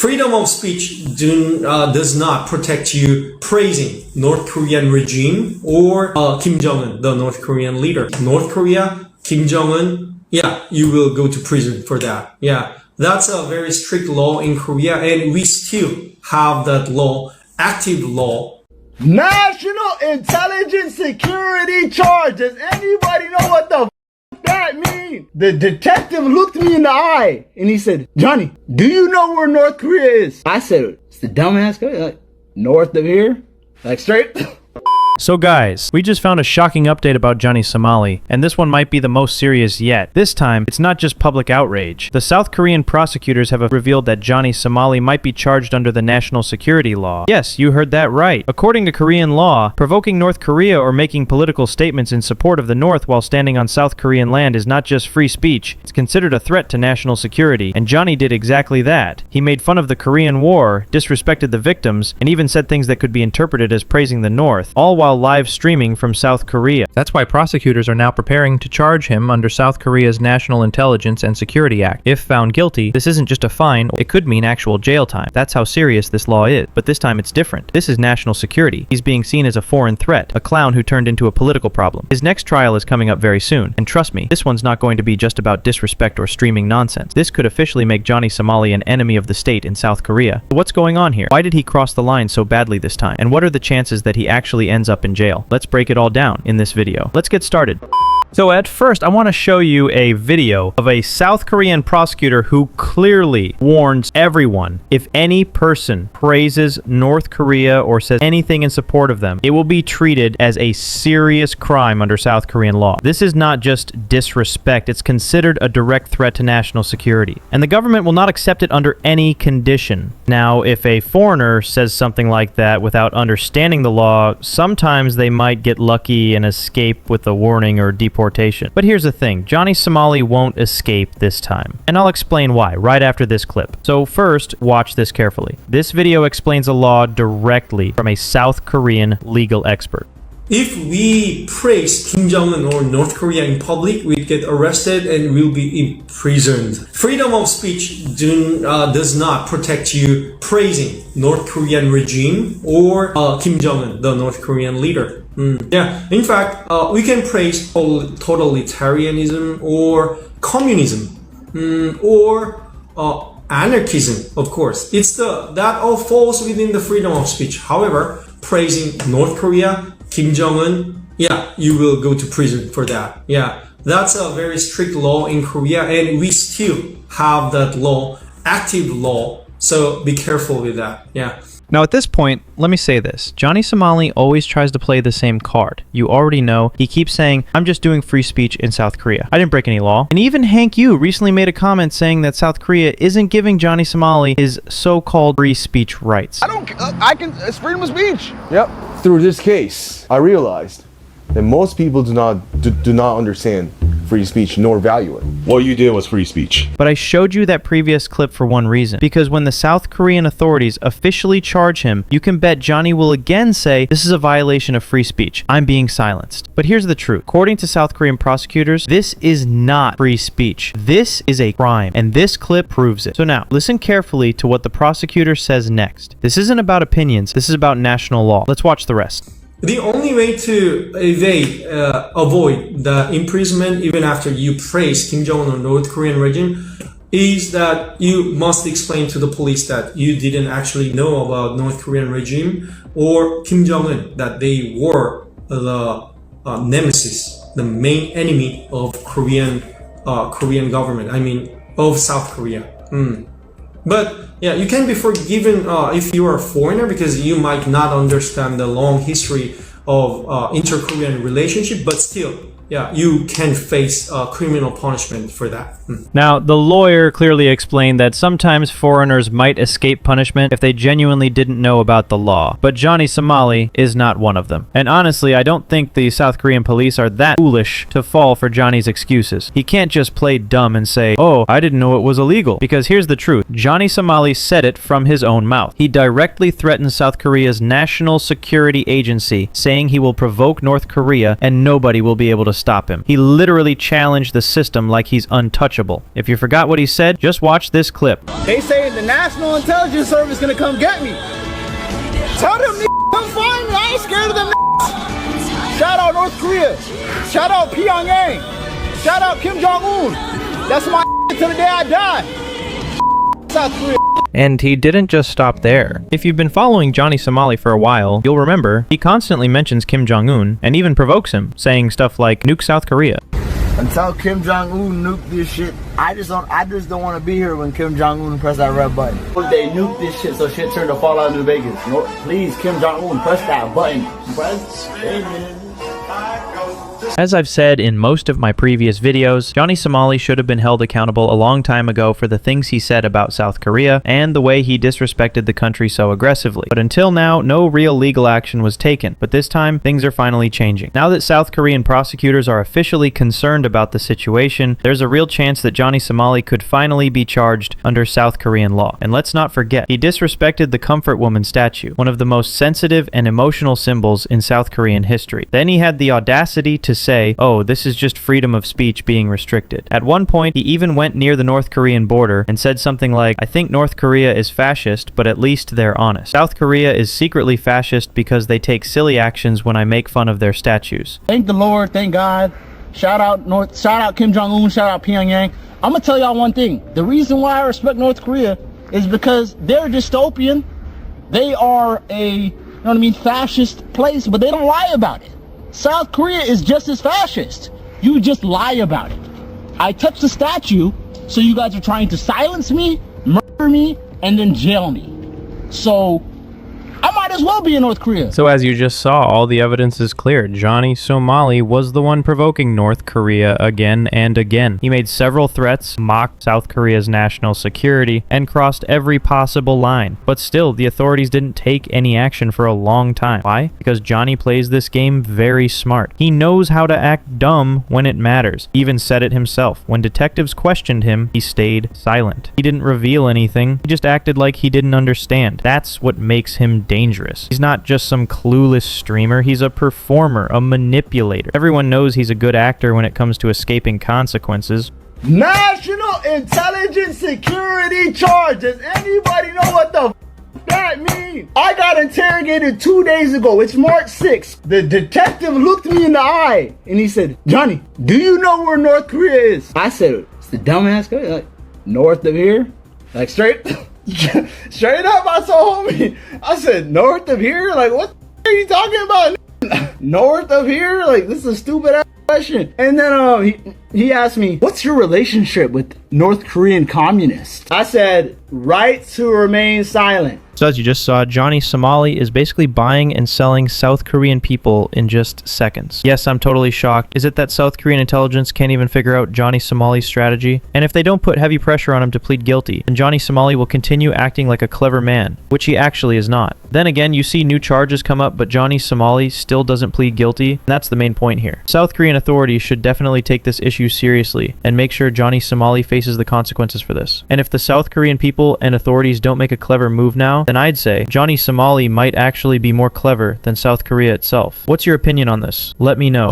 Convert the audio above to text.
Freedom of speech does not protect you praising North Korean regime or Kim Jong-un, the North Korean leader. North Korea, Kim Jong-un, yeah, you will go to prison for that. Yeah, that's a very strict law in Korea, and we still have that law, active law. National Intelligence Security Charge. Does anybody know what the that mean? The detective looked me in the eye and he said, Johnny, do you know where North Korea is? I said, it's the dumbass guy, like, north of here, like straight. So guys, we just found a shocking update about Johnny Somali, and this one might be the most serious yet. This time, it's not just public outrage. The South Korean prosecutors have revealed that Johnny Somali might be charged under the national security law. Yes, you heard that right. According to Korean law, provoking North Korea or making political statements in support of the North while standing on South Korean land is not just free speech, it's considered a threat to national security, and Johnny did exactly that. He made fun of the Korean War, disrespected the victims, and even said things that could be interpreted as praising the North, all while live streaming from South Korea. That's why prosecutors are now preparing to charge him under South Korea's National Intelligence and Security Act. If found guilty, this isn't just a fine, it could mean actual jail time. That's how serious this law is. But this time it's different. This is national security. He's being seen as a foreign threat, a clown who turned into a political problem. His next trial is coming up very soon, and trust me, this one's not going to be just about disrespect or streaming nonsense. This could officially make Johnny Somali an enemy of the state in South Korea. But what's going on here? Why did he cross the line so badly this time? And what are the chances that he actually ends up in jail? Let's break it all down in this video. Let's get started. So at first, I want to show you a video of a South Korean prosecutor who clearly warns everyone if any person praises North Korea or says anything in support of them, it will be treated as a serious crime under South Korean law. This is not just disrespect, it's considered a direct threat to national security, and the government will not accept it under any condition. Now, if a foreigner says something like that without understanding the law, sometimes they might get lucky and escape with a warning or deportation. But here's the thing, Johnny Somali won't escape this time. And I'll explain why right after this clip. So first, watch this carefully. This video explains a law directly from a South Korean legal expert. If we praise Kim Jong-un or North Korea in public, we get arrested and will be imprisoned. Freedom of speech does not protect you praising North Korean regime or Kim Jong-un, the North Korean leader. Yeah, in fact, we can praise totalitarianism or communism or anarchism, of course. That all falls within the freedom of speech. However, praising North Korea, Kim Jong-un, yeah, you will go to prison for that. Yeah, that's a very strict law in Korea, and we still have that law, active law. So be careful with that. Yeah. Now at this point, let me say this. Johnny Somali always tries to play the same card. You already know. He keeps saying, I'm just doing free speech in South Korea. I didn't break any law. And even Hank Yu recently made a comment saying that South Korea isn't giving Johnny Somali his so-called free speech rights. It's freedom of speech. Yep. Through this case, I realized that most people do not understand free speech nor value it. What you did was free speech. But I showed you that previous clip for one reason. Because when the South Korean authorities officially charge him, you can bet Johnny will again say, this is a violation of free speech. I'm being silenced. But here's the truth. According to South Korean prosecutors, this is not free speech. This is a crime. And this clip proves it. So now, listen carefully to what the prosecutor says next. This isn't about opinions. This is about national law. Let's watch the rest. The only way to avoid the imprisonment, even after you praise Kim Jong-un or North Korean regime, is that you must explain to the police that you didn't actually know about North Korean regime or Kim Jong-un, that they were the nemesis, the main enemy of Korean government. I mean, of South Korea. But yeah, you can be forgiven if you are a foreigner, because you might not understand the long history of inter-Korean relationship, but still, yeah, you can face criminal punishment for that. Now, the lawyer clearly explained that sometimes foreigners might escape punishment if they genuinely didn't know about the law, but Johnny Somali is not one of them. And honestly, I don't think the South Korean police are that foolish to fall for Johnny's excuses. He can't just play dumb and say, oh, I didn't know it was illegal. Because here's the truth. Johnny Somali said it from his own mouth. He directly threatened South Korea's National Security Agency, saying he will provoke North Korea and nobody will be able to stop him. He literally challenged the system like he's untouchable. If you forgot what he said, just watch this clip. They say the National Intelligence Service gonna come get me. Tell them come find me. I ain't scared of them. Shout out North Korea. Shout out Pyongyang. Shout out Kim Jong-un. That's my till the day I die. South Korea. And he didn't just stop there. If you've been following Johnny Somali for a while, you'll remember he constantly mentions Kim Jong-un and even provokes him, saying stuff like, nuke South Korea. Until Kim Jong-un nuke this shit, I just don't want to be here when Kim Jong-un press that red button. They nuke this shit so shit turn to Fallout New Vegas. No, please, Kim Jong-un, press that button. Press. Amen. As I've said in most of my previous videos, Johnny Somali should have been held accountable a long time ago for the things he said about South Korea and the way he disrespected the country so aggressively. But until now, no real legal action was taken. But this time, things are finally changing. Now that South Korean prosecutors are officially concerned about the situation, there's a real chance that Johnny Somali could finally be charged under South Korean law. And let's not forget, he disrespected the Comfort Woman statue, one of the most sensitive and emotional symbols in South Korean history. Then he had the audacity to say, oh, this is just freedom of speech being restricted. At one point, he even went near the North Korean border and said something like, I think North Korea is fascist, but at least they're honest. South Korea is secretly fascist because they take silly actions when I make fun of their statues. Thank the Lord, thank God. Shout out Kim Jong-un, shout out Pyongyang. I'm gonna tell y'all one thing. The reason why I respect North Korea is because they're dystopian. They are a, fascist place, but they don't lie about it. South Korea is just as fascist. You just lie about it. I touched the statue, so you guys are trying to silence me, murder me, and then jail me. So I might as well be in North Korea. So as you just saw, all the evidence is clear. Johnny Somali was the one provoking North Korea again and again. He made several threats, mocked South Korea's national security, and crossed every possible line. But still, the authorities didn't take any action for a long time. Why? Because Johnny plays this game very smart. He knows how to act dumb when it matters. He even said it himself. When detectives questioned him, he stayed silent. He didn't reveal anything. He just acted like he didn't understand. That's what makes him dangerous. He's not just some clueless streamer, he's a performer, a manipulator. Everyone knows he's a good actor when it comes to escaping consequences. National Intelligence Security charge. Does anybody know what the that means? I got interrogated 2 days ago. It's March 6th. The detective looked me in the eye and he said, Johnny, do you know where North Korea is? I said, it's the dumbass guy, like, north of here? Like straight up, I told homie. I said, north of here? Like, what are you talking about? North of here? Like, this is a stupid ass question. And then he asked me, what's your relationship with North Korean communists? I said, right to remain silent. So as you just saw, Johnny Somali is basically buying and selling South Korean people in just seconds. Yes, I'm totally shocked. Is it that South Korean intelligence can't even figure out Johnny Somali's strategy? And if they don't put heavy pressure on him to plead guilty, then Johnny Somali will continue acting like a clever man, which he actually is not. Then again, you see new charges come up, but Johnny Somali still doesn't plead guilty, and that's the main point here. South Korean authorities should definitely take this issue seriously and make sure Johnny Somali faces the consequences for this. And if the South Korean people and authorities don't make a clever move now, then I'd say Johnny Somali might actually be more clever than South Korea itself. What's your opinion on this? Let me know.